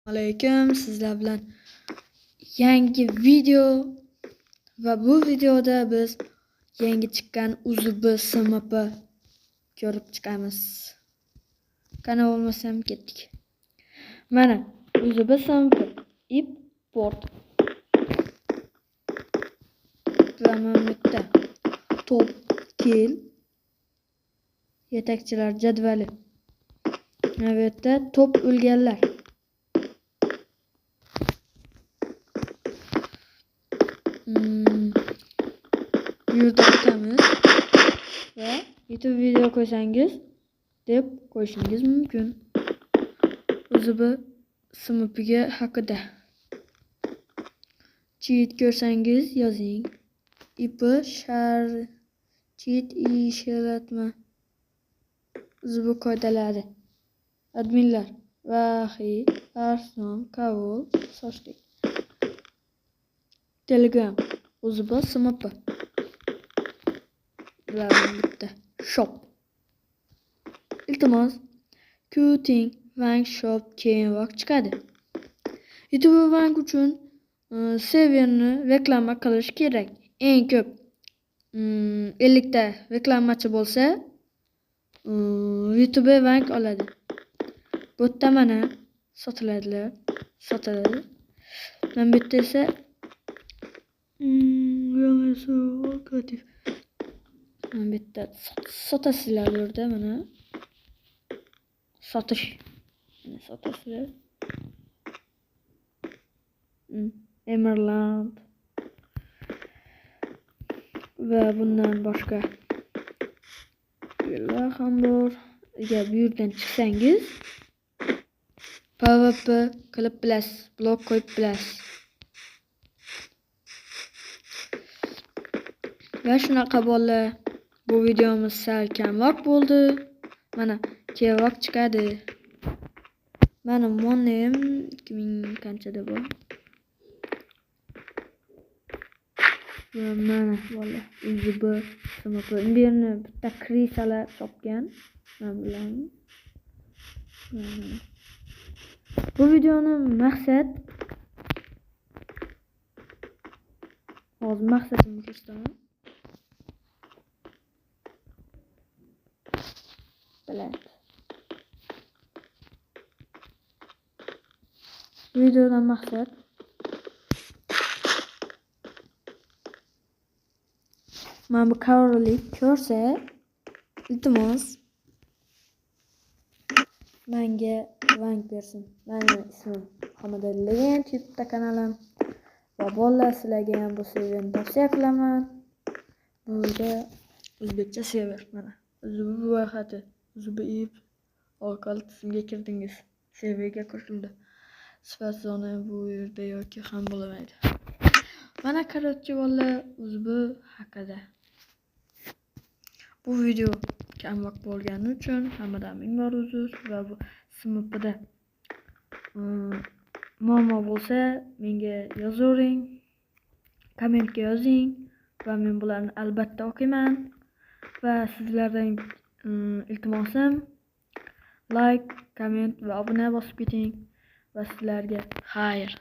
Alaykum, sizlar bilan yangi video va bu videoda biz yangi chiqqan UZB SMP ko'rib chiqamiz. Qani bo'lmasam ketdik. Mana UZB SMP import va mana bitta top kel yetakchilar jadvali. Mana bu yerda top o'lganlar. Bu yerda o'tamiz va YouTube video ko'rsangiz deb qo'yishingiz mumkin. UZB SMPga haqida cheat ko'rsangiz yozing. IP cheat ishlatma. UZB qoidalari. Adminlar Vahiy, Arslon, Kavol, Sochlik. Telegram UZB SMP. Bularning bitta shop. Iltimos, Qting Bank Shop keyinroq chiqadi. YouTube Bank uchun serverni reklama qilish kerak. Eng ko'p 50 ta reklamachi bo'lsa, YouTube Bank oladi. Bu yerda mana sotiladi. Mana bu yerda esa mana bu yerda sotasizlar bu yerda mana sotish. Mana sotasizlar. Emerald va bundan boshqa yo'llar ham bor. Agar bu yerdan chiqsangiz PvP qilib bilasiz, blok qo'yib bilasiz. Va shunaqa bolalar, bu videomiz sal kamroq bo'ldi. Mana keyinroq chiqadi. Mana monem 2000 qanchada bor. Mana bolalar, UZB SMP. Bu yerni bitta krisalar topgan. Men bilan. Bu videoning maqsadimni ko'rsataman. Videodan maqsad mana bu karolik ko'rsa, iltimos menga vank bersin. Mening ismim Hamida Legend, YouTube kanalim va bolalar sizlarga ham bu serverni tavsiya qilaman. Bu yerda o'zbekcha server mana. UZB ro'yxati, UZB IP orqali tizimga kirdingiz. Serverga qo'shildi. Sifat zona bu yerda yoki ham bo'lmaydi. Mana qarorchi bolalar UZB haqida. Bu video kamroq bo'lgani uchun hammadan ming bor uzr va bu SMPda muammo bo'lsa menga yozavering, kommentga yozing va men bularni albatta o'qiyman. Va sizlardan iltimosim like, komment va obuna bosib keting va sizlarga xayr.